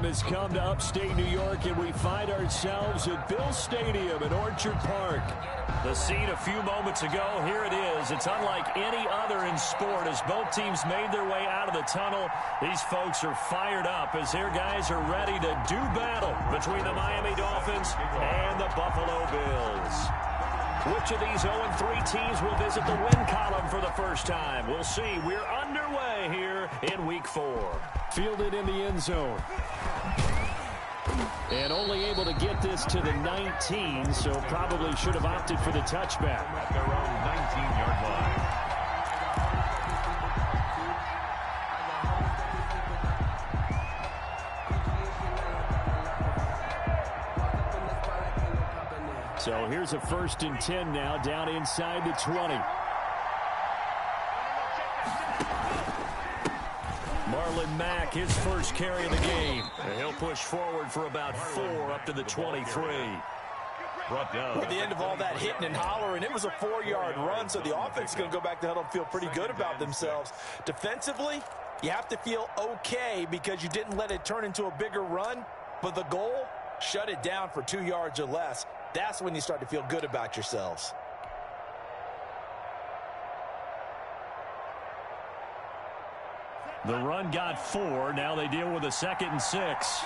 time has come to upstate New York, and we find ourselves at Bill Stadium in Orchard Park. The scene a few moments ago, here it is. It's unlike any other in sport as both teams made their way out of the tunnel. These folks are fired up as their guys are ready to do battle between the Miami Dolphins and the Buffalo Bills. Which of these 0-3 teams will visit the win column for the first time? We'll see. We're underway here in Week 4. Fielded in the end zone. And only able to get this to the 19, so probably should have opted for the touchback. At their own 19-yard line. So here's a 1st and 10 now, down inside the 20. Marlon Mack, his first carry of the game. And he'll push forward for about 4 up to the 23. Brought down. At the end of all that hitting and hollering, it was a 4-yard run, so the offense is going to go back to huddle and feel pretty good about themselves. Defensively, you have to feel okay because you didn't let it turn into a bigger run, but the goal, shut it down for 2 yards or less. That's when you start to feel good about yourselves. The run got 4. Now they deal with a 2nd and 6.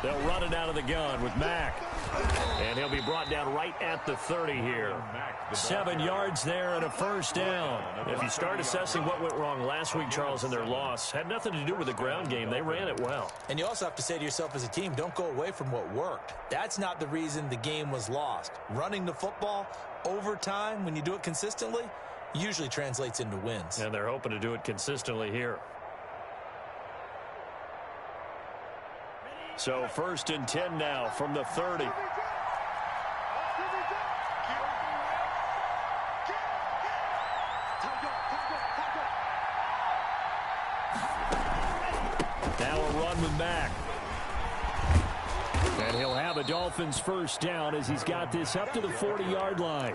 They'll run it out of the gun with Mack. And he'll be brought down right at the 30 here. 7 yards there and a 1st down. If you start assessing what went wrong last week, Charles, in their loss, had nothing to do with the ground game. They ran it well. And you also have to say to yourself as a team, don't go away from what worked. That's not the reason the game was lost. Running the football over time, when you do it consistently, usually translates into wins. And they're hoping to do it consistently here. So 1st and 10 now from the 30. Now a run with Mack. And he'll have a Dolphins 1st down as he's got this up to the 40-yard line.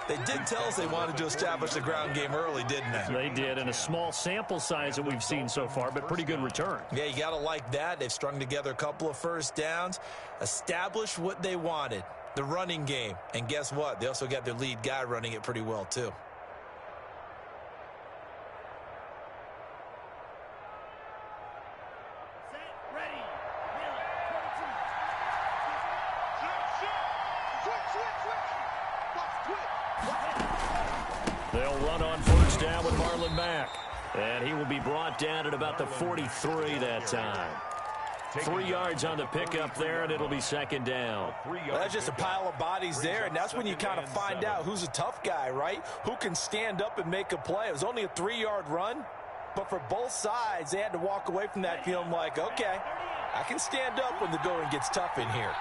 They did tell us they wanted to establish the ground game early, didn't they? They did, and a small sample size that we've seen so far, but pretty good return. Yeah, you got to like that. They've strung together a couple of 1st downs, established what they wanted, the running game. And guess what? They also got their lead guy running it pretty well, too. They'll run on 1st down with Marlon Mack. And he will be brought down at about the 43 that time. 3 yards on the pickup there, and it'll be 2nd down. Well, that's just a pile of bodies there, and that's when you kind of find out who's a tough guy, right? Who can stand up and make a play. It was only a 3-yard run, but for both sides, they had to walk away from that feeling like, okay, I can stand up when the going gets tough in here.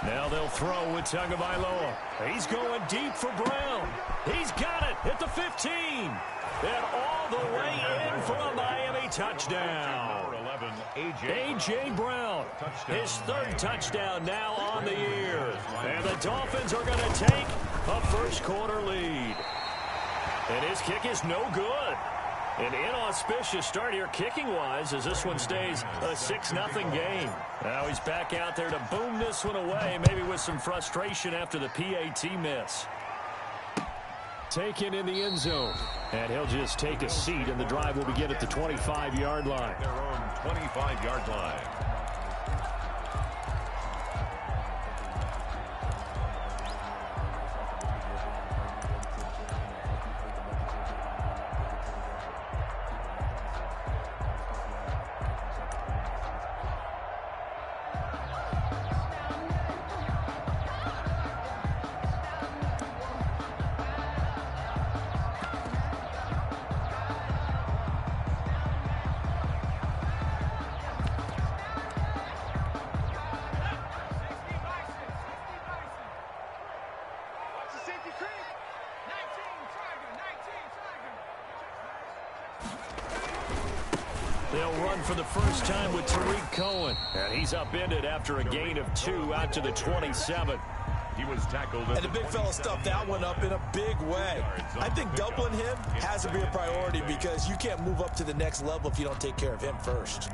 Now they'll throw with Tagovailoa. He's going deep for Brown. He's got it at the 15. And all the way in for a Miami touchdown. A.J. Brown, his 3rd touchdown now on the year. And the Dolphins are going to take a 1st quarter lead. And his kick is no good. An inauspicious start here kicking-wise as this one stays a 6-0 game. Now he's back out there to boom this one away, maybe with some frustration after the PAT miss. Taken in the end zone. And he'll just take a seat, and the drive will begin at the 25-yard line. Their own 25-yard line. They'll run for the first time with Tariq Cohen. And he's upended after a gain of 2 out to the 27. He was tackled at and the big fella stuffed that one up in a big way. I think doubling him has to be a priority because you can't move up to the next level if you don't take care of him first.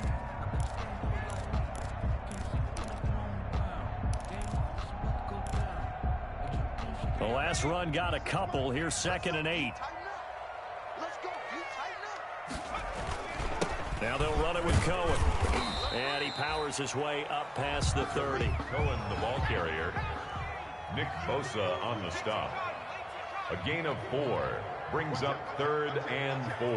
The last run got a couple. Here's 2nd and 8. Now they'll run it with Cohen. And he powers his way up past the 30. Cohen, the ball carrier. Nick Bosa on the stop. A gain of 4 brings up 3rd and 4.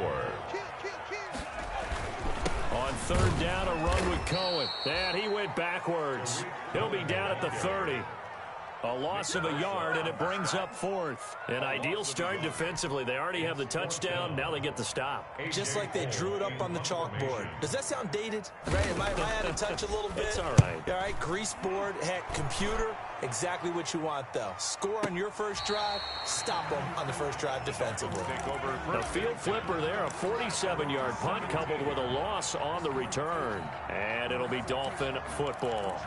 On 3rd down, a run with Cohen. And he went backwards. He'll be down at the 30. A loss of a yard, and it brings up 4th. An ideal start defensively. They already have the touchdown. Now they get the stop. Just like they drew it up on the chalkboard. Does that sound dated? Right? Am I out of touch a little bit? It's all right. All right, grease board, heck, computer, exactly what you want, though. Score on your first drive, stop them on the first drive defensively. A field flipper there, a 47-yard punt coupled with a loss on the return. And it'll be Dolphin football.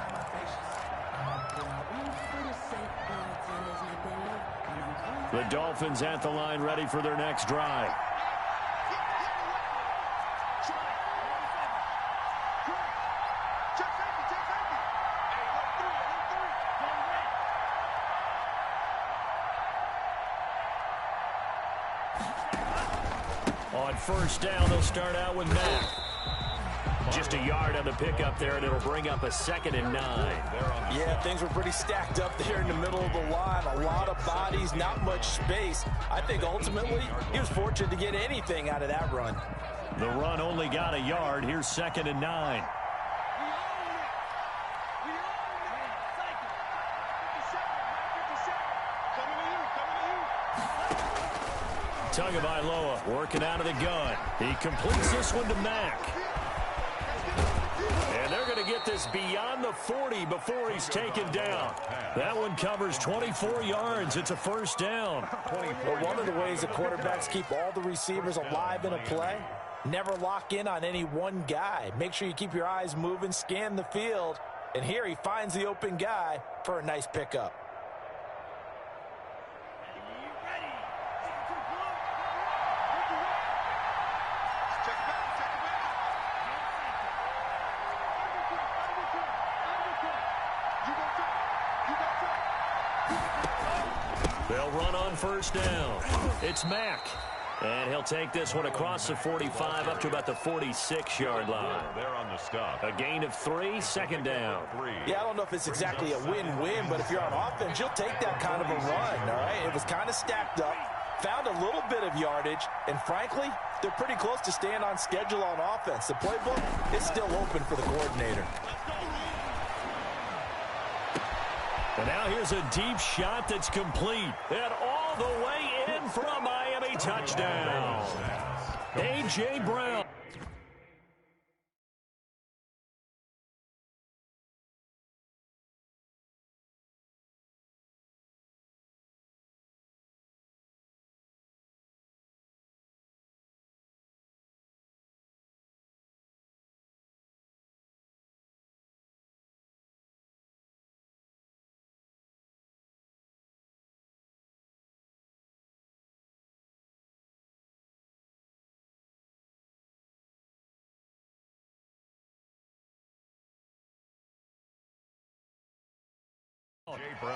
The Dolphins at the line, ready for their next drive. On 1st down, they'll start out with Mack. Just a yard on the pickup there, and it'll bring up a 2nd and 9. Yeah, things were pretty stacked up there in the middle of the line. A lot of bodies, not much space. I think ultimately he was fortunate to get anything out of that run. The run only got a yard. Here's 2nd and 9. Tagovailoa working out of the gun. He completes this one to Mack. And they're going to get this beyond the 40 before he's taken down. That one covers 24 yards. It's a 1st down. Well, one of the ways the quarterbacks keep all the receivers alive in a play, never lock in on any one guy. Make sure you keep your eyes moving, scan the field. And here he finds the open guy for a nice pickup. They'll run on 1st down. It's Mack. And he'll take this one across the 45 up to about the 46-yard line. They're on the stop. A gain of 3, 2nd down. Yeah, I don't know if it's exactly a win-win, but if you're on offense, you'll take that kind of a run, all right? It was kind of stacked up, found a little bit of yardage, and frankly, they're pretty close to staying on schedule on offense. The playbook is still open for the coordinator. And now here's a deep shot that's complete. And all the way in for a Miami touchdown. A.J. Brown.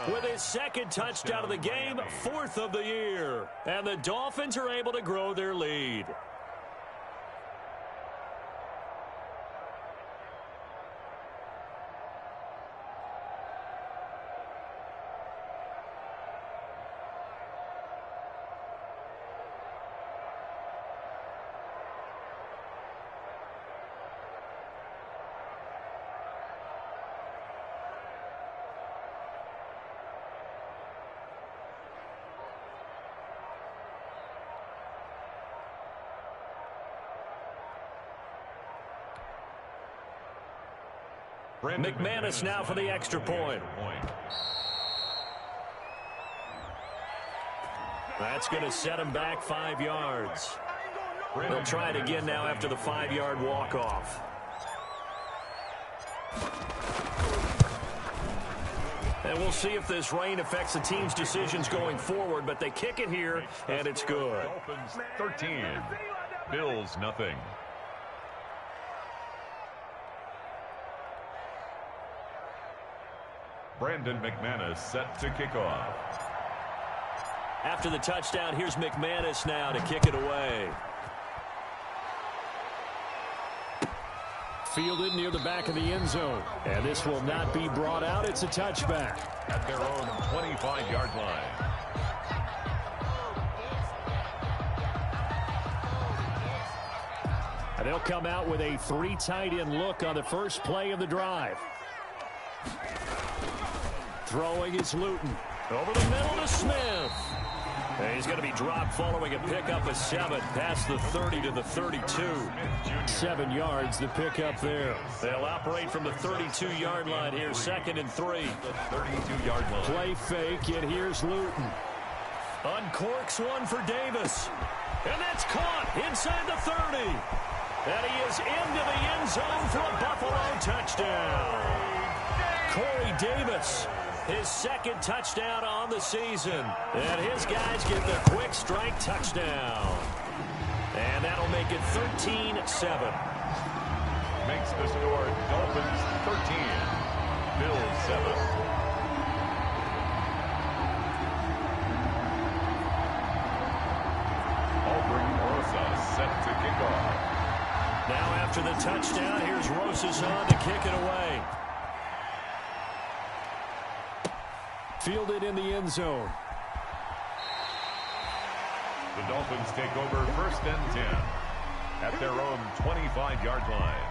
With his 2nd touchdown of the game, 4th of the year. And the Dolphins are able to grow their lead. McManus now for the extra point. That's going to set him back 5 yards. They'll try it again now after the 5-yard walk-off. And we'll see if this rain affects the team's decisions going forward, but they kick it here, and it's good. Dolphins 13, Bills nothing. Brandon McManus set to kick off. After the touchdown, here's McManus now to kick it away. Fielded near the back of the end zone. And this will not be brought out. It's a touchback. At their own 25-yard line. And they'll come out with a 3 tight end look on the first play of the drive. Throwing is Luton. Over the middle to Smith. And he's going to be dropped following a pickup of 7 past the 30 to the 32. 7 yards, the pickup there. They'll operate from the 32-yard line here, 2nd and 3. The 32-yard line. Play fake, and here's Luton. Uncorks one for Davis. And that's caught inside the 30. And he is into the end zone for a Buffalo touchdown. Corey Davis. His 2nd touchdown on the season. And his guys get the quick strike touchdown. And that'll make it 13-7. Makes the score Dolphins 13, Bills 7. Aubrey Rosa set to kick off. Now after the touchdown, here's Rosas on to kick it away. Fielded in the end zone. The Dolphins take over 1st and 10 at their own 25-yard line.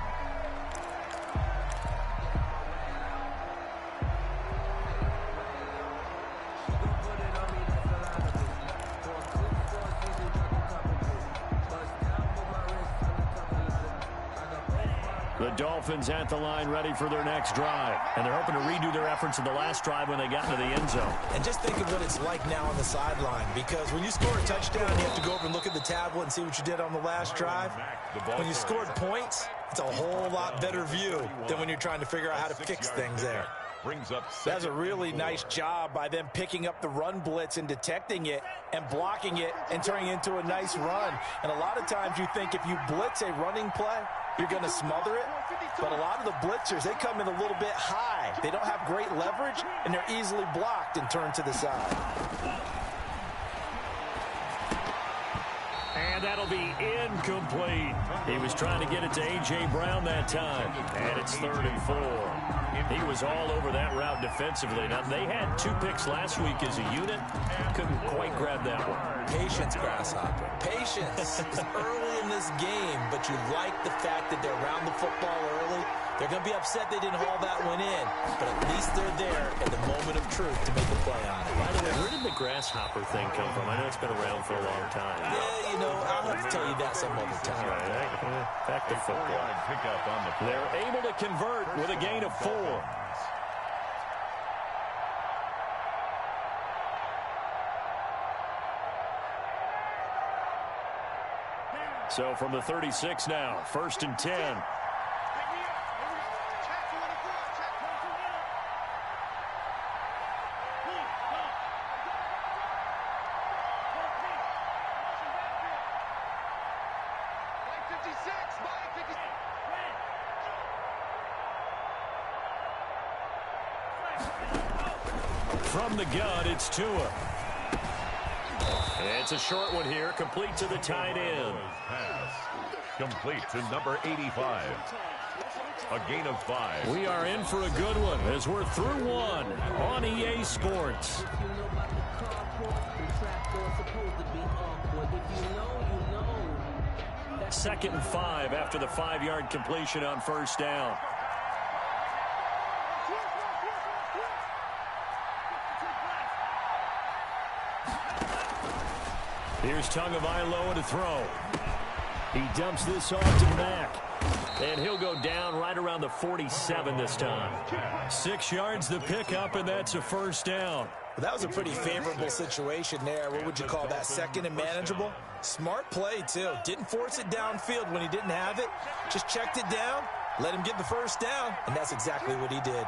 The Dolphins at the line ready for their next drive. And they're hoping to redo their efforts in the last drive when they got into the end zone. And just think of what it's like now on the sideline, because when you score a touchdown, you have to go over and look at the tablet and see what you did on the last drive. When you scored points, it's a whole lot better view than when you're trying to figure out how to fix things there. Brings up That's a really nice job by them picking up the run blitz and detecting it and blocking it and turning it into a nice run. And a lot of times you think if you blitz a running play, you're going to smother it. But a lot of the blitzers, they come in a little bit high. They don't have great leverage, and they're easily blocked and turned to the side. And that'll be incomplete. He was trying to get it to A.J. Brown that time. And it's 3rd and 4. He was all over that route defensively. Now, they had 2 picks last week as a unit. Couldn't quite grab that one. Patience, Grasshopper. Patience is early in this game, but you like the fact that they're around the football early. They're going to be upset they didn't haul that one in, but at least they're there at the moment of truth to make a play on it. By the way, where did the grasshopper thing come from? I know it's been around for a long time. Yeah, you know, I'll have to tell you that some other time. Right. Back to football. Pickup on the play. They're able to convert with a gain of 4. So from the 36 now, 1st and 10. From the gun, it's Tua. It's a short one here, complete to the tight end. Pass complete to number 85. A gain of 5. We are in for a good one as we're through one on EA Sports. 2nd and 5 after the 5-yard completion on 1st down. Here's Tagovailoa to throw. He dumps this off to Mack. And he'll go down right around the 47 this time. 6 yards the pickup, and that's a 1st down. Well, that was a pretty favorable situation there. What would you call that? 2nd and manageable? Smart play, too. Didn't force it downfield when he didn't have it. Just checked it down, let him get the 1st down, and that's exactly what he did.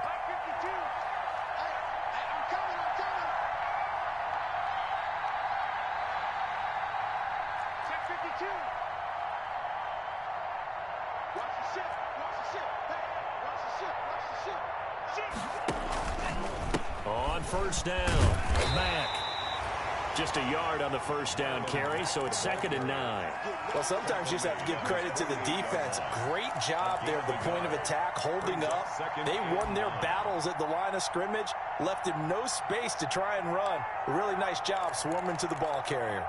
On first down, Mack. Just a yard on the first down carry, so it's 2nd and 9. Well, sometimes you just have to give credit to the defense. Great job there at the point of attack, holding up. They won their battles at the line of scrimmage, left him no space to try and run. A really nice job swarming to the ball carrier.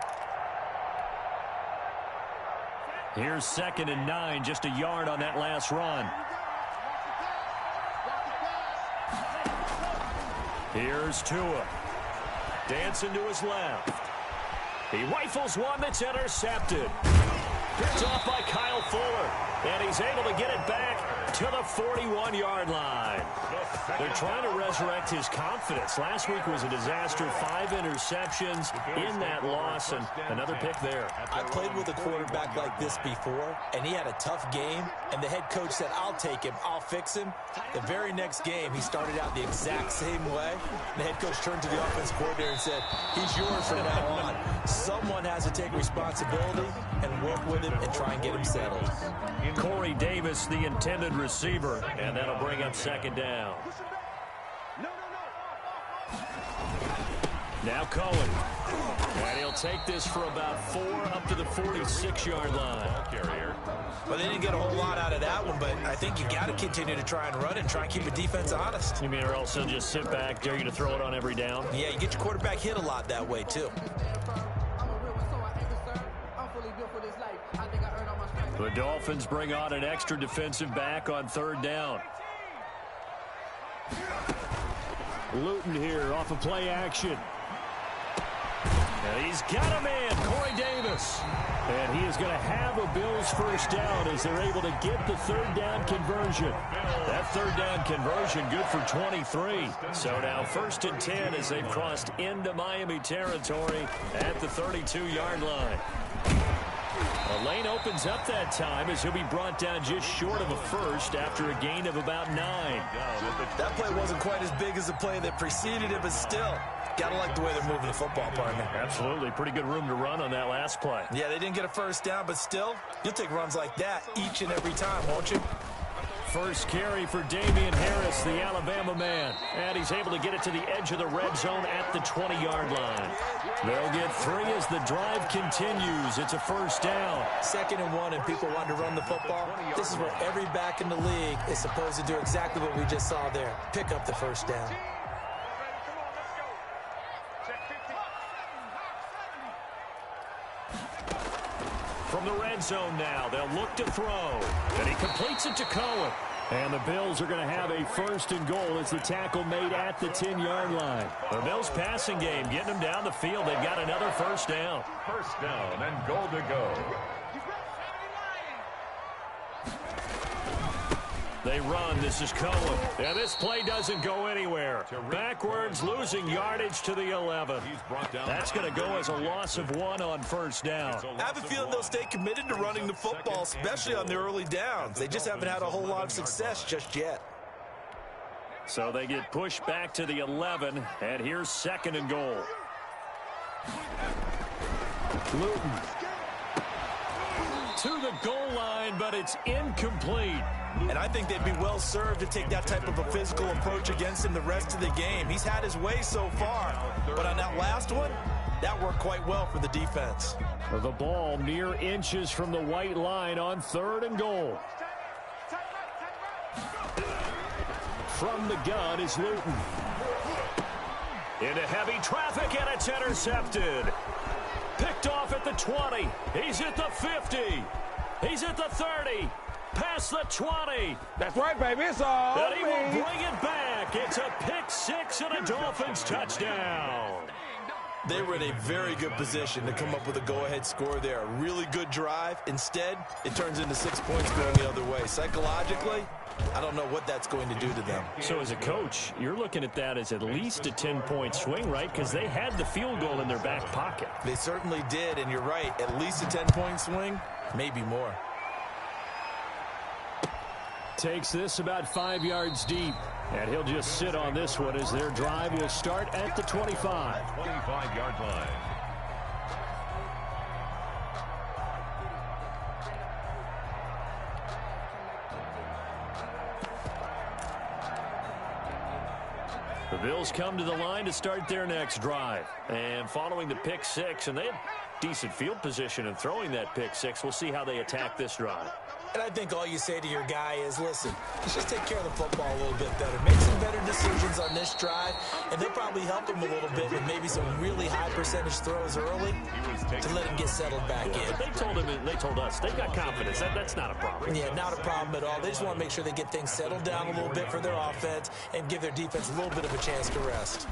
Here's 2nd and 9, just a yard on that last run. Here's Tua. Dancing to his left. He rifles one that's intercepted. Picked off by Kyle Fuller. And he's able to get it back to the 41-yard line. They're trying to resurrect his confidence. Last week was a disaster. 5 interceptions in that loss, and another pick there. I played with a quarterback like this before, and he had a tough game, and the head coach said, I'll take him, I'll fix him. The very next game, he started out the exact same way. The head coach turned to the offensive coordinator and said, he's yours from now on. Someone has to take responsibility and work with him and try and get him settled. Corey Davis, the intended receiver, and that'll bring up 2nd down. Now Cohen. And he'll take this for about 4 up to the 46-yard line. Well, they didn't get a whole lot out of that one, but I think you got to continue to try and run and try and keep the defense honest. You mean or else they'll just sit back, dare you to throw it on every down? Yeah, you get your quarterback hit a lot that way, too. The Dolphins bring on an extra defensive back on 3rd down. Luton here off of play action. And he's got a man, Corey Davis. And he is going to have a Bills first down as they're able to get the 3rd down conversion. That 3rd down conversion good for 23. So now 1st and 10 as they've crossed into Miami territory at the 32-yard line. The lane opens up that time as he'll be brought down just short of a first after a gain of about 9. That play wasn't quite as big as the play that preceded it, but still, gotta like the way they're moving the football, partner. Absolutely. Pretty good room to run on that last play. Yeah, they didn't get a first down, but still, you'll take runs like that each and every time, won't you? First carry for Damian Harris, the Alabama man. And he's able to get it to the edge of the red zone at the 20-yard line. They'll get 3 as the drive continues. It's a first down. 2nd and 1, and people want to run the football. This is where every back in the league is supposed to do exactly what we just saw there. Pick up the first down. From the red zone now, they'll look to throw. And he completes it to Cohen. And the Bills are going to have a 1st and goal as the tackle made at the 10-yard line. The Bills passing game, getting them down the field. They've got another first down. First down and goal to go. They run. This is Cohen. And this play doesn't go anywhere. Backwards, losing yardage to the 11. That's going to go as a loss of 1 on first down. I have a feeling they'll stay committed to running the football, especially on the early downs. They just haven't had a whole lot of success just yet. So they get pushed back to the 11, and here's 2nd and goal. Luton to the goal line, but it's incomplete. And I think they'd be well served to take that type of a physical approach against him the rest of the game. He's had his way so far, but on that last one, that worked quite well for the defense. The ball mere inches from the white line on 3rd and goal. From the gun is Luton. Into heavy traffic, and it's intercepted. Picked off at the 20. He's at the 50. He's at the 30. Past the 20. That's right, baby. It's all And he will bring it back. It's a pick 6 and a Dolphins touchdown. They were in a very good position to come up with a go-ahead score there. A really good drive. Instead, it turns into 6 points going the other way. Psychologically, I don't know what that's going to do to them. So as a coach, you're looking at that as at least a 10-point swing, right? Because they had the field goal in their back pocket. They certainly did, and you're right. At least a 10-point swing, maybe more. Takes this about 5 yards deep. And he'll just sit on this one as their drive will start at the 25. 25-yard line. The Bills come to the line to start their next drive. And following the pick six, and they had decent field position in throwing that pick six. We'll see how they attack this drive. And I think all you say to your guy is, listen, let's just take care of the football a little bit better. Make some better decisions on this drive, and they'll probably help him a little bit with maybe some really high percentage throws early to let him get settled back in. But they told us they've got confidence. That's not a problem. Yeah, not a problem at all. They just want to make sure they get things settled down a little bit for their offense and give their defense a little bit of a chance to rest.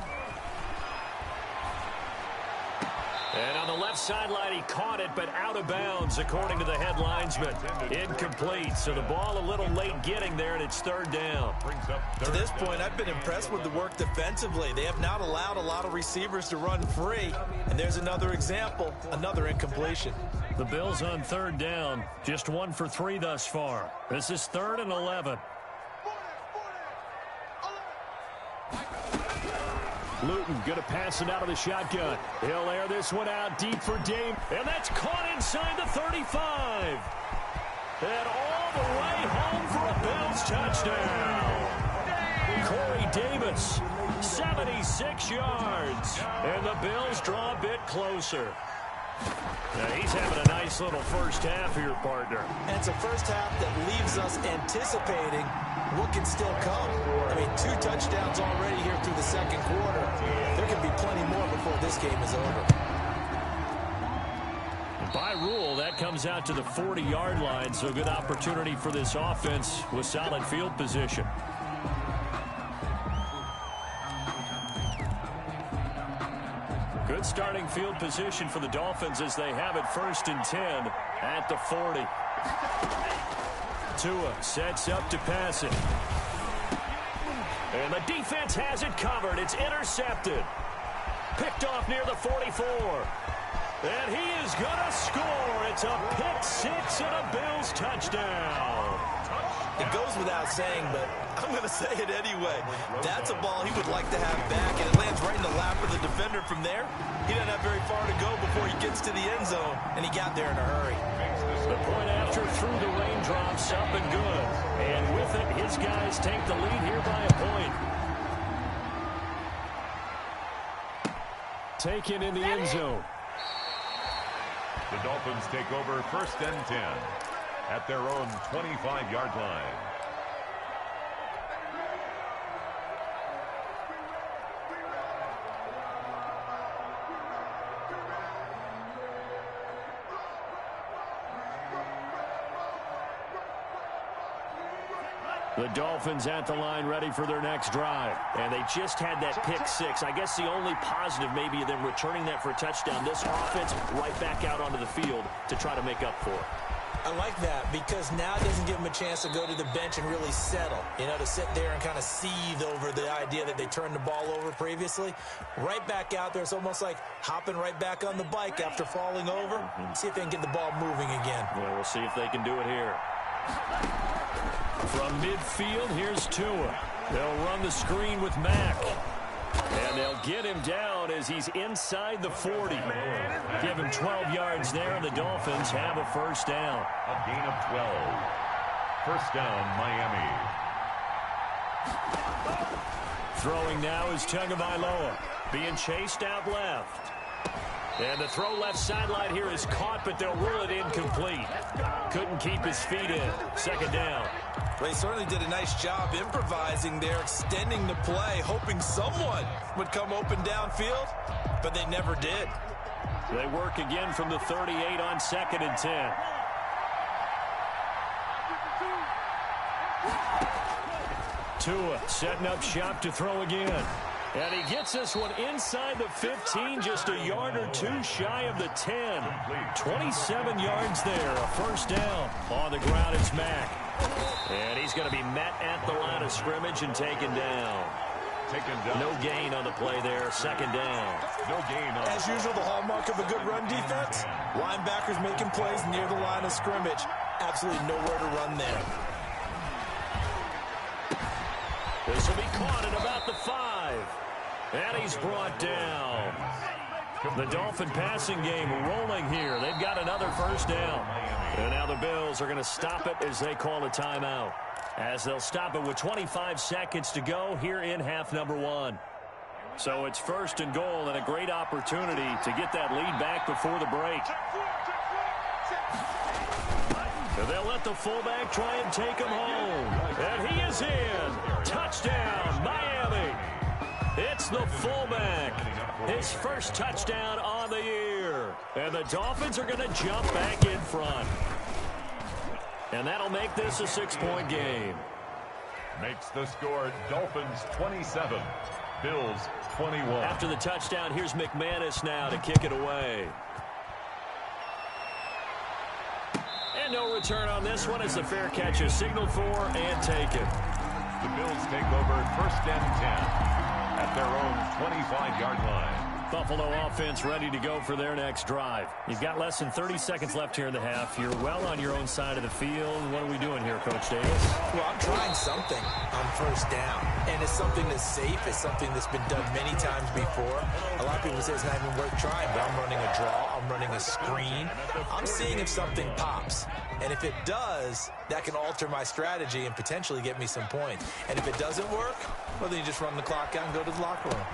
And on the left sideline, he caught it, but out of bounds, according to the head linesman. Incomplete, so the ball a little late getting there, and it's third down. To this point, I've been impressed with the work defensively. They have not allowed a lot of receivers to run free, and there's another example, another incompletion. The Bills on third down, just 1 for 3 thus far. This is 3rd and 11. Luton going to pass it out of the shotgun. He'll air this one out deep for Dame. And that's caught inside the 35. And all the way home for a Bills touchdown. Corey Davis, 76 yards. And the Bills draw a bit closer. Now he's having a nice little first half here, partner. And it's a first half that leaves us anticipating what can still come. I mean, 2 touchdowns already here through the second quarter. There can be plenty more before this game is over. By rule, that comes out to the 40-yard line, so good opportunity for this offense with solid field position. Good starting field position for the Dolphins as they have it 1st and 10 at the 40. Tua sets up to pass it. And the defense has it covered. It's intercepted. Picked off near the 44. And he is going to score. It's a pick six and a Bills touchdown. It goes without saying, but I'm going to say it anyway. That's a ball he would like to have back, and it lands right in the lap of the defender from there. He doesn't have very far to go before he gets to the end zone, and he got there in a hurry. The point after through the raindrops, up and good. And with it, his guys take the lead here by a point. Taken in the end zone. The Dolphins take over 1st and 10 at their own 25-yard line. The Dolphins at the line ready for their next drive. And they just had that pick six. I guess the only positive maybe of them returning that for a touchdown. This offense right back out onto the field to try to make up for it. I like that because now it doesn't give them a chance to go to the bench and really settle. You know, to sit there and kind of seethe over the idea that they turned the ball over previously. Right back out there. It's almost like hopping right back on the bike after falling over. See if they can get the ball moving again. Well, we'll see if they can do it here. From midfield, here's Tua. They'll run the screen with Mack. And they'll get him down as he's inside the 40. Give him 12 yards there, and the Dolphins have a first down. A gain of 12. First down, Miami. Throwing now is Tagovailoa. Being chased out left. And the throw left sideline here is caught, but they'll rule it incomplete. Couldn't keep his feet in. Second down. Well, he certainly did a nice job improvising there, extending the play, hoping someone would come open downfield, but they never did. They work again from the 38 on 2nd and 10. Tua setting up shop to throw again. And he gets this one inside the 15, just a yard or two shy of the 10. 27 yards there, a first down. On the ground, it's Mack. And he's going to be met at the line of scrimmage and taken down. No gain on the play there, second down. No gain on. As usual, the hallmark of a good run defense, linebackers making plays near the line of scrimmage. Absolutely nowhere to run there. This will be caught at about the 5. And he's brought down. The Dolphin passing game rolling here. They've got another first down. And now the Bills are going to stop it as they call a timeout. As they'll stop it with 25 seconds to go here in half number 1. So it's first and goal and a great opportunity to get that lead back before the break. So they'll let the fullback try and take him home. And he is in. Touchdown, Miami. It's the fullback. His first touchdown on the year. And the Dolphins are going to jump back in front. And that'll make this a 6-point game. Makes the score Dolphins 27, Bills 21. After the touchdown, here's McManus now to kick it away. And no return on this one as the fair catch is signaled for and taken. The Bills take over first and 10 at their own 25-yard line. Buffalo offense ready to go for their next drive. You've got less than 30 seconds left here in the half. You're well on your own side of the field. What are we doing here, Coach Davis? Well, I'm trying something on first down. And it's something that's safe. It's something that's been done many times before. A lot of people say it's not even worth trying, but I'm running a draw. I'm running a screen. I'm seeing if something pops. And if it does, that can alter my strategy and potentially get me some points. And if it doesn't work, well, then you just run the clock out and go to the locker room.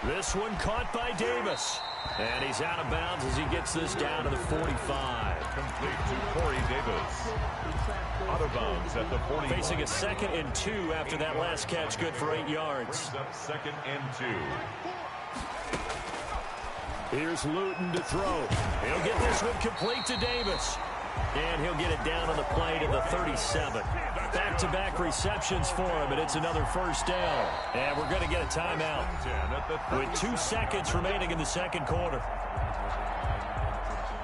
This one caught by Davis. And he's out of bounds as he gets this down to the 45. Complete to Corey Davis. Out of bounds at the 40. Facing a 2nd and 2 after that last catch, good for 8 yards. Up 2nd and 2. Here's Luton to throw. He'll get this one complete to Davis. And he'll get it down on the play to the 37. Back-to-back receptions for him, and it's another first down. And we're going to get a timeout with 2 seconds remaining in the second quarter.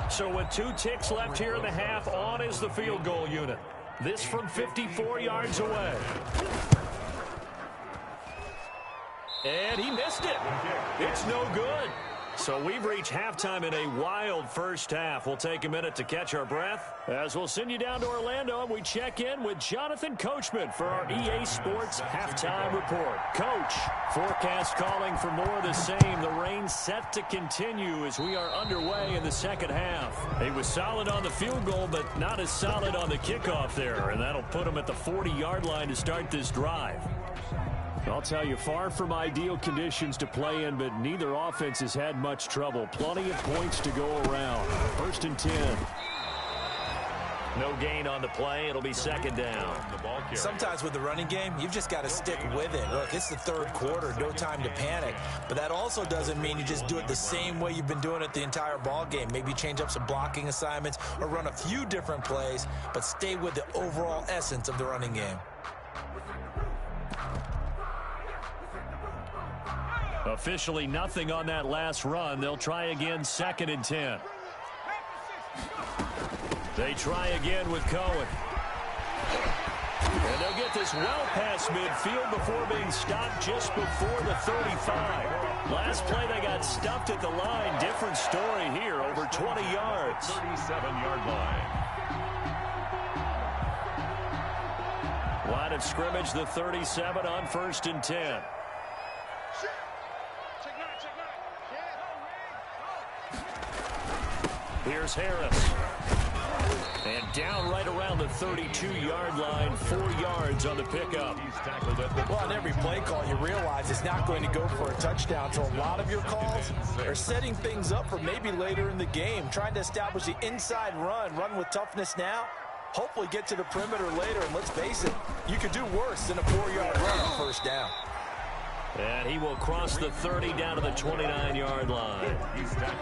So with 2 ticks left here in the half, on is the field goal unit. This from 54 yards away. And he missed it. It's no good. So we've reached halftime in a wild first half. We'll take a minute to catch our breath as we'll send you down to Orlando and we check in with Jonathan Coachman for our EA Sports Halftime Report. Coach, forecast calling for more of the same. The rain set to continue as we are underway in the second half. He was solid on the field goal, but not as solid on the kickoff there, and that'll put him at the 40-yard line to start this drive. I'll tell you, far from ideal conditions to play in, but neither offense has had much trouble. Plenty of points to go around. First and 10. No gain on the play. It'll be second down. Sometimes with the running game, you've just got to stick with it. Look, it's the third quarter. No time to panic. But that also doesn't mean you just do it the same way you've been doing it the entire ball game. Maybe change up some blocking assignments or run a few different plays, but stay with the overall essence of the running game. Officially nothing on that last run. They'll try again, second and 10. They try again with Cohen. And they'll get this well past midfield before being stopped just before the 35. Last play they got stuffed at the line. Different story here, over 20 yards. 37-yard line. Line of scrimmage, the 37 on first and 10. Here's Harris. And down right around the 32-yard line, 4 yards on the pickup. He's tackled at the well, on every play call, you realize it's not going to go for a touchdown. So a lot of your calls are setting things up for maybe later in the game, trying to establish the inside run with toughness now, hopefully get to the perimeter later. And let's face it, you could do worse than a 4-yard run on first down. And he will cross the 30 down to the 29-yard line.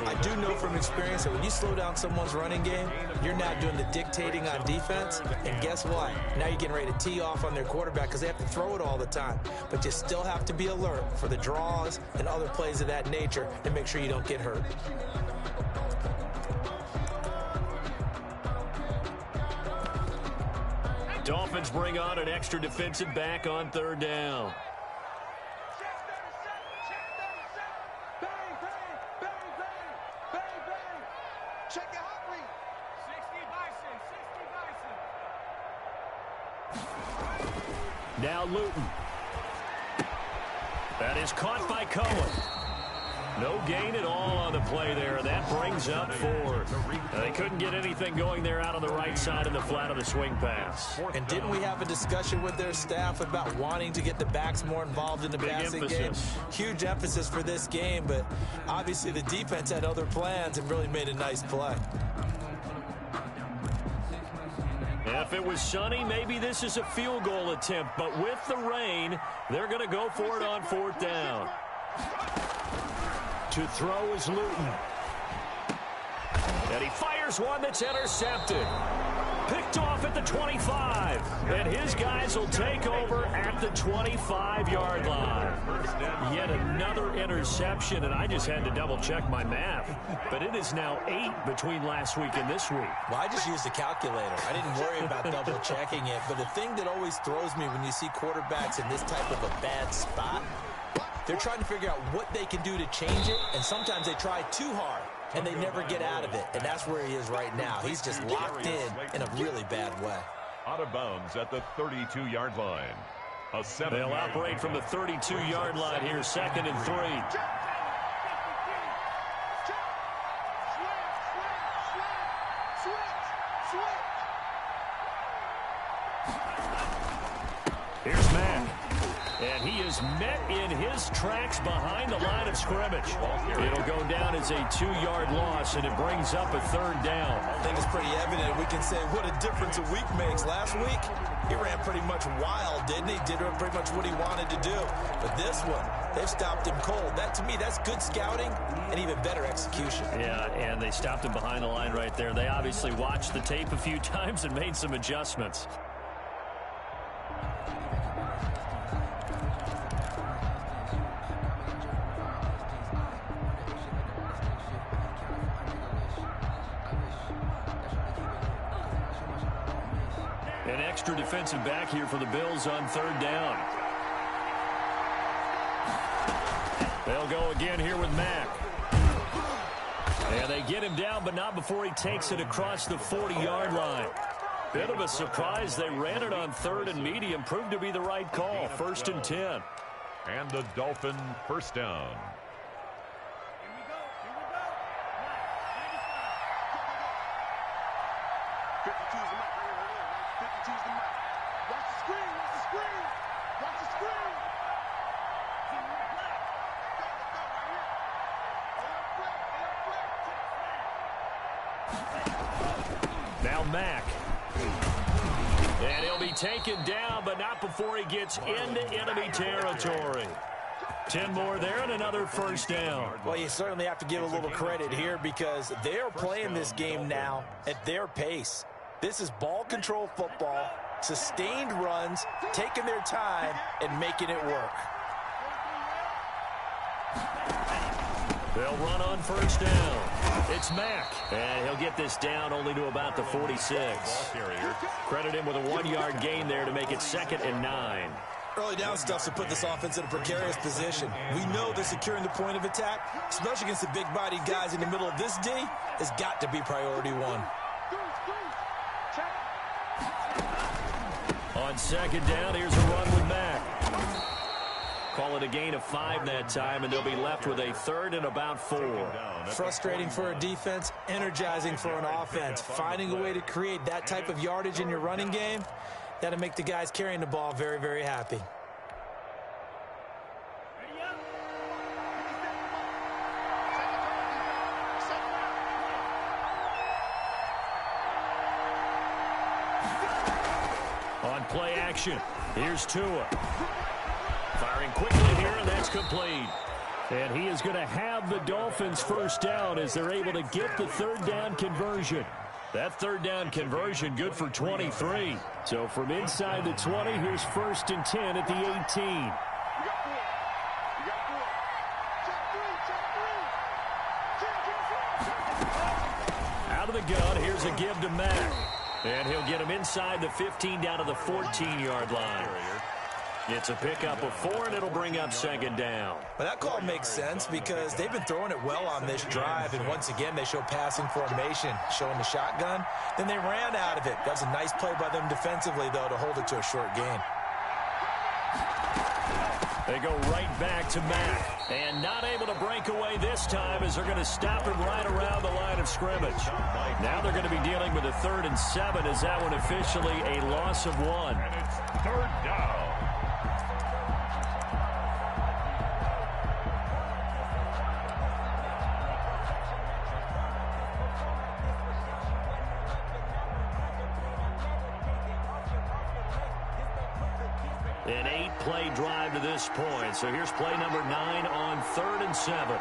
I do know from experience that when you slow down someone's running game, you're now doing the dictating on defense. And guess what? Now you're getting ready to tee off on their quarterback because they have to throw it all the time. But you still have to be alert for the draws and other plays of that nature and make sure you don't get hurt. Dolphins bring on an extra defensive back on third down. Now Luton. That is caught by Cohen. No gain at all on the play there. That brings up 4. They couldn't get anything going there out on the right side of the flat of the swing pass. And didn't we have a discussion with their staff about wanting to get the backs more involved in the passing game? Huge emphasis for this game, but obviously the defense had other plans and really made a nice play. If it was sunny, maybe this is a field goal attempt, but with the rain, they're going to go for it on 4th down. To throw is Luton. And he fires one that's intercepted. Picked off at the 25. And his guys will take over at the 25-yard line. Yet another interception, and I just had to double-check my math. But it is now 8 between last week and this week. Well, I just used a calculator. I didn't worry about double-checking it. But the thing that always throws me when you see quarterbacks in this type of a bad spot, they're trying to figure out what they can do to change it, and sometimes they try too hard, and they never get out of it. And that's where he is right now. He's just locked in a really bad way. Out of bounds at the 32-yard line. They'll operate from the 32-yard line here, 2nd and 3. Here's Mack. And he is met in his tracks behind the line of scrimmage. It'll go down as a 2-yard loss, and it brings up a 3rd down. I think it's pretty evident. We can say what a difference a week makes. Last week, he ran pretty much wild, didn't he? Did pretty much what he wanted to do. But this one, they've stopped him cold. That, to me, that's good scouting and even better execution. Yeah, and they stopped him behind the line right there. They obviously watched the tape a few times and made some adjustments. An extra defensive back here for the Bills on 3rd down. They'll go again here with Mack. And they get him down, but not before he takes it across the 40-yard line. Bit of a surprise. They ran it on 3rd and medium. Proved to be the right call. 1st and 10. And the Dolphin 1st down. Now Mack. And he'll be taken down, but not before he gets into enemy territory. 10 more there and another 1st down. Well, you certainly have to give a little credit here because they're playing this game now at their pace. This is ball control football, sustained runs, taking their time, and making it work. They'll run on 1st down. It's Mack. And he'll get this down only to about the 46. Credit him with a 1-yard gain there to make it 2nd and 9. Early down stuff to put this offense in a precarious position. We know they're securing the point of attack, especially against the big-bodied guys in the middle of this D, has got to be priority 1. On 2nd down, here's a run with Mack. Call it a gain of 5 that time, and they'll be left with a 3rd and about 4. Frustrating for a defense, energizing for an offense. Finding a way to create that type of yardage in your running game, that'll make the guys carrying the ball very, very happy. On play action, here's Tua. Firing quickly here, and that's complete. And he is going to have the Dolphins 1st down as they're able to get the 3rd down conversion. That 3rd down conversion good for 23. So from inside the 20, here's 1st and 10 at the 18. Out of the gun, here's a give to Mack. And he'll get him inside the 15 down to the 14-yard line. It's a pickup of 4, and it'll bring up 2nd down. Well, that call makes sense because they've been throwing it well on this drive, and once again, they show passing formation, showing the shotgun. Then they ran out of it. That's a nice play by them defensively, though, to hold it to a short gain. They go right back to Mack. And not able to break away this time as they're going to stop him right around the line of scrimmage. Now they're going to be dealing with a 3rd and 7 as that one officially a loss of 1. And it's 3rd down. An 8-play drive to this point. So here's play number 9 on 3rd and 7.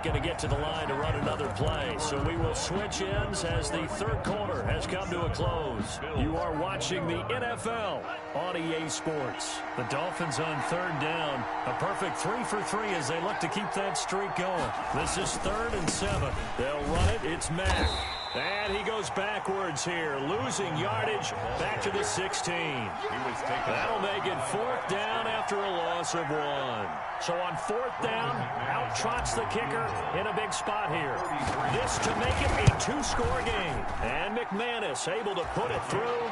Going to get to the line to run another play. So we will switch ends as the 3rd quarter has come to a close. You are watching the NFL on EA Sports. The Dolphins on 3rd down. A perfect 3 for 3 as they look to keep that streak going. This is 3rd and 7. They'll run it. It's Mack. And he goes backwards here, losing yardage back to the 16. That'll make it 4th down after a loss of 1. So on 4th down, out trots the kicker in a big spot here. This to make it a 2-score game. And McManus able to put it through.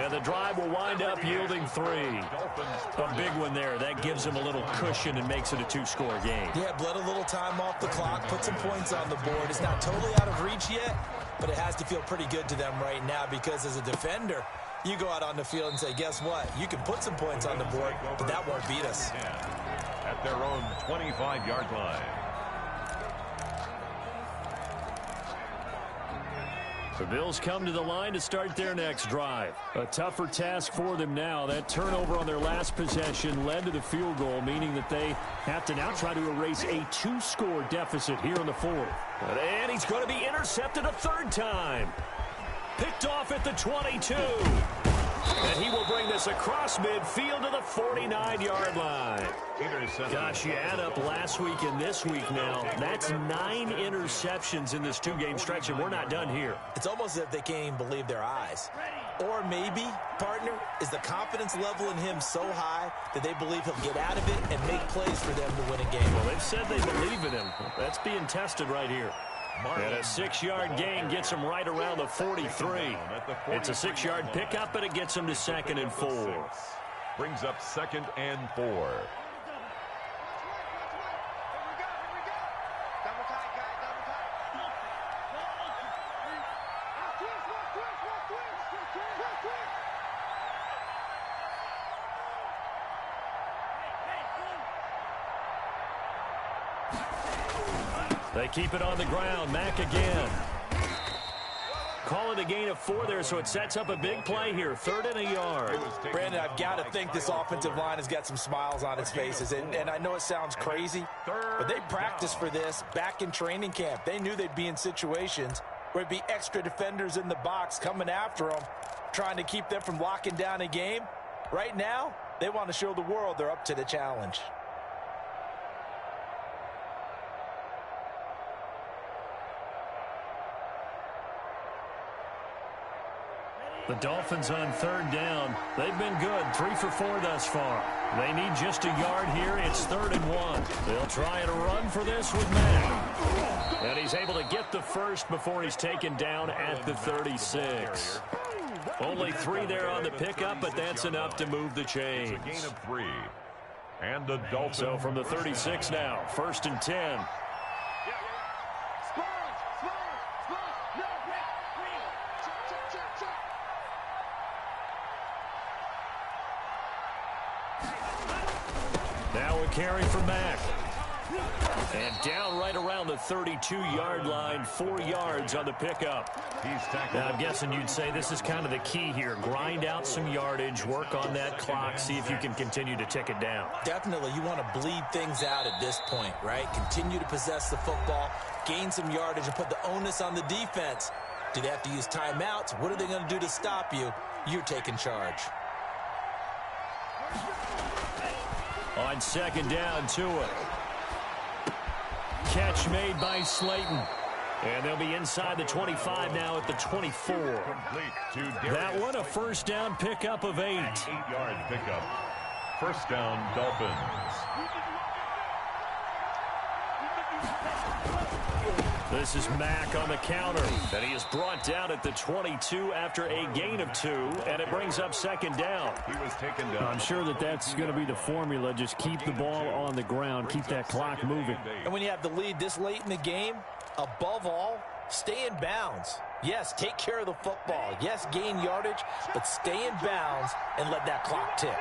And the drive will wind up yielding 3. A big one there. That gives him a little cushion and makes it a 2-score game. Yeah, bled a little time off the clock, put some points on the board. It's not totally out of reach yet, but it has to feel pretty good to them right now because as a defender, you go out on the field and say, guess what? You can put some points on the board, but that won't beat us. At their own 25-yard line. The Bills come to the line to start their next drive. A tougher task for them now. That turnover on their last possession led to the field goal, meaning that they have to now try to erase a 2-score deficit here in the 4th. And he's going to be intercepted a 3rd time. Picked off at the 22. And he will bring this across midfield to the 49-yard line. Gosh, you add up last week and this week now. That's 9 interceptions in this 2-game stretch, and we're not done here. It's almost as if they can't even believe their eyes. Or maybe, partner, is the confidence level in him so high that they believe he'll get out of it and make plays for them to win a game. Well, they've said they believe in him. That's being tested right here. And a 6-yard gain gets him right around the 43. It's a 6-yard pickup, but it gets him to 2nd and 4. Brings up 2nd and 4. They keep it on the ground. Mack again. Call it a gain of 4 there, so it sets up a big play here. 3rd and a yard. Brandon, I've got to think this offensive line has got some smiles on its faces. And I know it sounds crazy, but they practiced for this back in training camp. They knew they'd be in situations where it'd be extra defenders in the box coming after them, trying to keep them from locking down a game. Right now, they want to show the world they're up to the challenge. The Dolphins on 3rd down. They've been good, 3 for 4 thus far. They need just a yard here. It's 3rd and 1. They'll try and run for this with Mack. And he's able to get the first before he's taken down at the 36. Only 3 there on the pickup, but that's enough to move the chains. It's a gain of 3. And the Dolphins. So from the 36 now, 1st and 10. Now a carry for Mack. And down right around the 32-yard line, 4 yards on the pickup. Now, I'm guessing you'd say this is kind of the key here. Grind out some yardage, work on that clock, see if you can continue to tick it down. Definitely, you want to bleed things out at this point, right? Continue to possess the football, gain some yardage, and put the onus on the defense. Do they have to use timeouts? What are they going to do to stop you? You're taking charge. On 2nd down, Tua. Catch made by Slayton. And they'll be inside the 25 now at the 24. That one a first down pickup of 8. 8-yard pickup. First down, Dolphins. This is Mack on the counter, and he is brought down at the 22 after a gain of 2, and it brings up second down. He was taken down. I'm sure that's going to be the formula. Just keep the ball on the ground, keep that clock moving. And when you have the lead this late in the game, above all, stay in bounds. Yes, take care of the football. Yes, gain yardage, but stay in bounds and let that clock tick.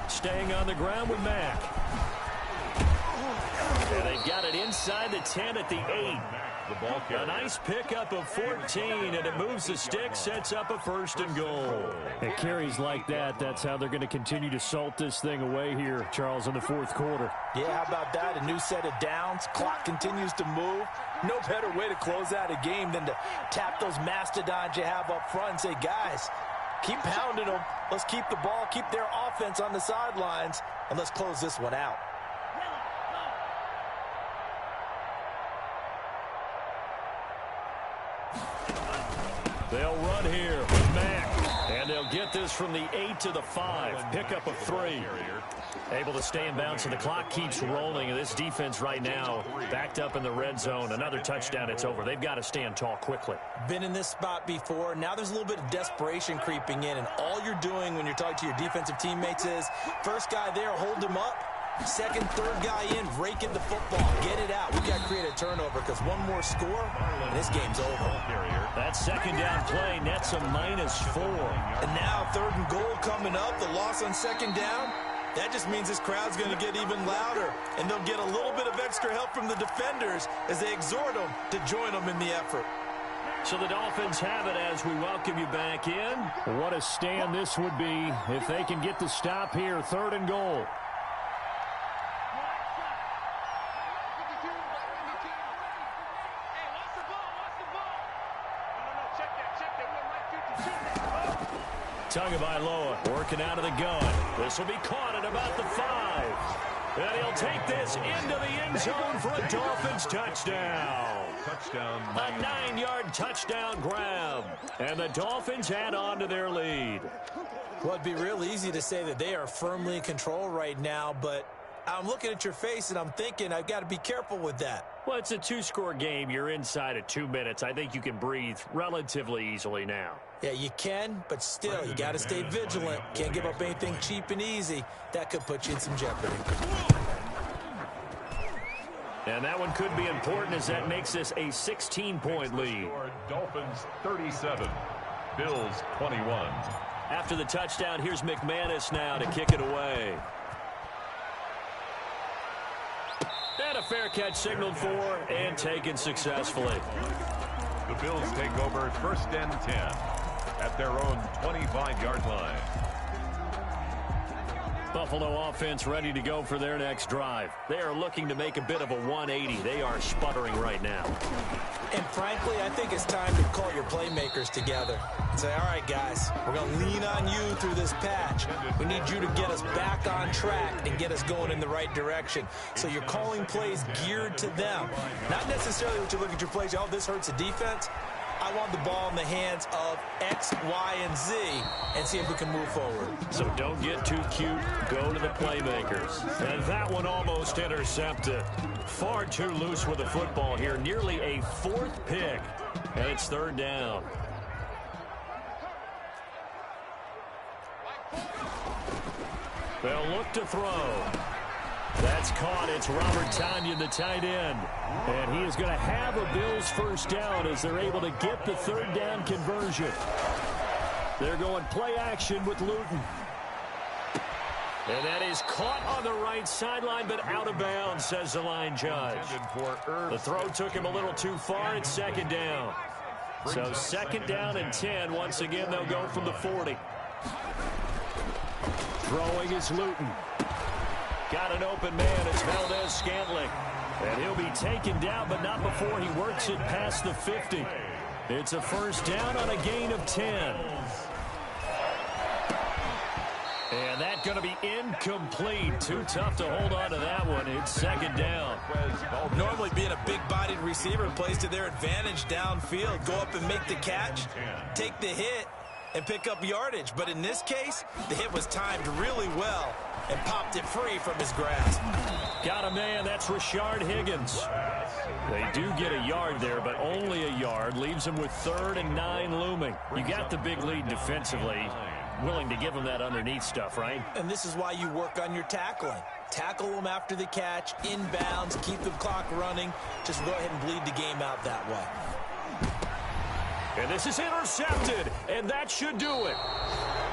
Staying on the ground with Mack. And they've got it inside the 10 at the 8. A nice pickup of 14, and it moves the stick, sets up a first and goal. At carries like that, that's how they're going to continue to salt this thing away here, Charles, in the fourth quarter. Yeah, how about that? A new set of downs. Clock continues to move. No better way to close out a game than to tap those mastodons you have up front and say, guys, keep pounding them. Let's keep the ball, keep their offense on the sidelines, and let's close this one out. They'll run here with Mack, and they'll get this from the 8 to the 5. Pickup of 3. Able to stay in bounds, and the clock keeps rolling. And this defense right now backed up in the red zone. Another touchdown, it's over. They've got to stand tall quickly. Been in this spot before. Now there's a little bit of desperation creeping in, and all you're doing when you're talking to your defensive teammates is, first guy there, hold him up. Second, third guy in, rake in the football. Get it out. We've got to create a turnover because one more score, and this game's over. That second down play nets a -4. And now third and goal coming up. The loss on second down, that just means this crowd's going to get even louder. And they'll get a little bit of extra help from the defenders as they exhort them to join them in the effort. So the Dolphins have it as we welcome you back in. What a stand this would be if they can get the stop here. Third and goal. Tagovailoa working out of the gun. This will be caught at about the 5. And he'll take this into the end zone for a Dolphins touchdown. A 9-yard touchdown grab. And the Dolphins add on to their lead. Well, it'd be real easy to say that they are firmly in control right now, but I'm looking at your face and I'm thinking I've got to be careful with that. Well, it's a 2-score game. You're inside of 2 minutes. I think you can breathe relatively easily now. Yeah, you can, but still, you got to stay vigilant. Can't give up anything cheap and easy. That could put you in some jeopardy. And that one could be important as that makes this a 16-point lead. Dolphins 37, Bills 21. After the touchdown, here's McManus now to kick it away. And a fair catch signaled for and taken successfully. The Bills take over first and 10 at their own 25-yard line. Buffalo offense ready to go for their next drive. They are looking to make a bit of a 180. They are sputtering right now. And frankly, I think it's time to call your playmakers together and say, all right, guys, we're going to lean on you through this patch. We need you to get us back on track and get us going in the right direction. So you're calling plays geared to them. Not necessarily what you look at your plays, oh, this hurts the defense. I want the ball in the hands of X, Y, and Z and see if we can move forward. So don't get too cute. Go to the playmakers. And that one almost intercepted. Far too loose with the football here. Nearly a 4th pick. And it's third down. They'll look to throw. That's caught. It's Robert Tonyan, the tight end. And he is going to have a Bills first down as they're able to get the third down conversion. They're going play action with Luton. And that is caught on the right sideline, but out of bounds, says the line judge. The throw took him a little too far. It's second down. So second down and 10. Once again, they'll go from the 40. Throwing is Luton. Got an open man. It's Valdez-Scantling. And he'll be taken down, but not before he works it past the 50. It's a first down on a gain of 10. And that's going to be incomplete. Too tough to hold on to that one. It's second down. Normally being a big-bodied receiver plays to their advantage downfield. Go up and make the catch, take the hit, and pick up yardage. But in this case, the hit was timed really well and popped it free from his grasp. Got a man. That's Rashard Higgins. They do get a yard there, but only a yard. Leaves them with 3rd and 9 looming. You got the big lead defensively. Willing to give them that underneath stuff, right? And this is why you work on your tackling. Tackle them after the catch, inbounds, keep the clock running. Just go ahead and bleed the game out that way. And this is intercepted, and that should do it.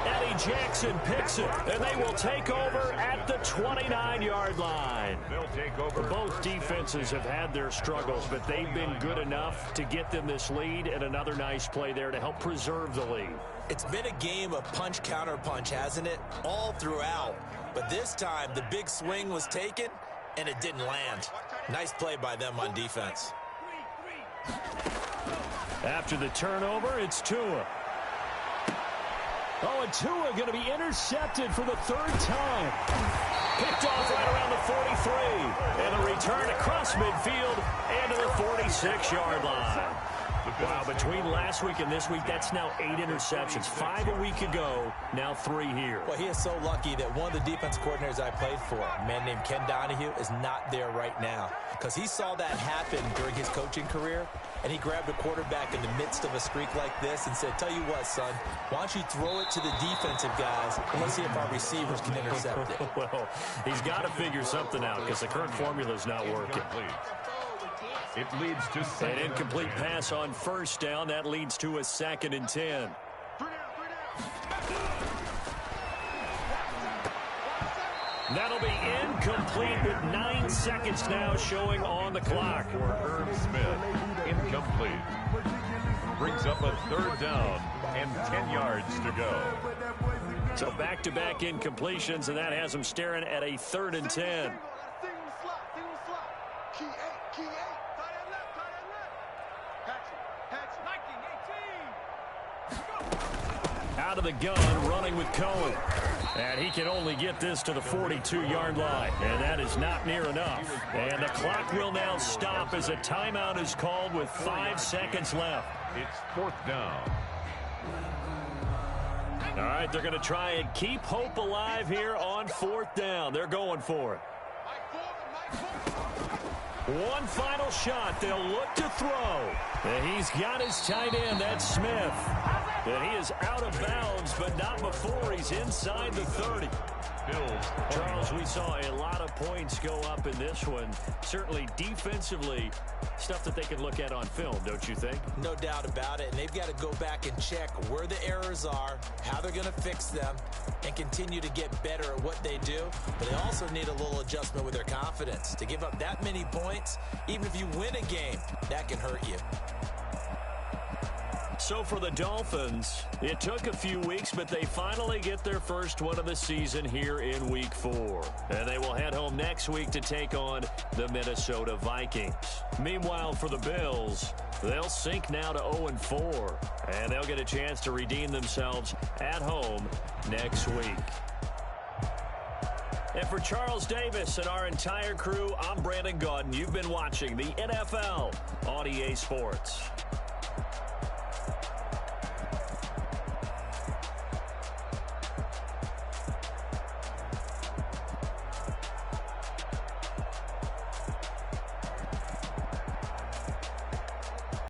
Eddie Jackson picks it, and they will take over at the 29-yard line. They'll take over. Both defenses have had their struggles, but they've been good enough to get them this lead, and another nice play there to help preserve the lead. It's been a game of punch-counter-punch, hasn't it? All throughout. But this time, the big swing was taken, and it didn't land. Nice play by them on defense. After the turnover, it's Tua. Oh, and Tua going to be intercepted for the 3rd time. Picked off right around the 43. And a return across midfield and to the 46-yard line. Wow, between last week and this week, that's now 8 interceptions. 5 a week ago, now 3 here. Well, he is so lucky that one of the defense coordinators I played for, a man named Ken Donahue, is not there right now. Because he saw that happen during his coaching career, and he grabbed a quarterback in the midst of a streak like this and said, tell you what, son, why don't you throw it to the defensive guys, and let's see if our receivers can intercept it. Well, he's got to figure something out because the current formula is not working. It leads to an incomplete pass on 1st down. That leads to a 2nd and 10. That'll be incomplete with 9 seconds now showing on the clock. For Herb Smith, incomplete. Brings up a 3rd down and 10 yards to go. So back-to-back incompletions, and that has them staring at a 3rd and 10. Out of the gun, running with Cohen. And he can only get this to the 42-yard line. And that is not near enough. And the clock will now stop as a timeout is called with 5 seconds left. It's 4th down. All right, they're going to try and keep hope alive here on 4th down. They're going for it. One final shot. They'll look to throw. And he's got his tight end. That's Smith. And he is out of bounds, but not before he's inside the 30. Charles, we saw a lot of points go up in this one. Certainly defensively, stuff that they can look at on film, don't you think? No doubt about it. And they've got to go back and check where the errors are, how they're going to fix them, and continue to get better at what they do. But they also need a little adjustment with their confidence. To give up that many points, even if you win a game, that can hurt you. So for the Dolphins, it took a few weeks, but they finally get their first one of the season here in Week 4. And they will head home next week to take on the Minnesota Vikings. Meanwhile, for the Bills, they'll sink now to 0-4, and they'll get a chance to redeem themselves at home next week. And for Charles Davis and our entire crew, I'm Brandon Gaudin. You've been watching the NFL on EA Sports.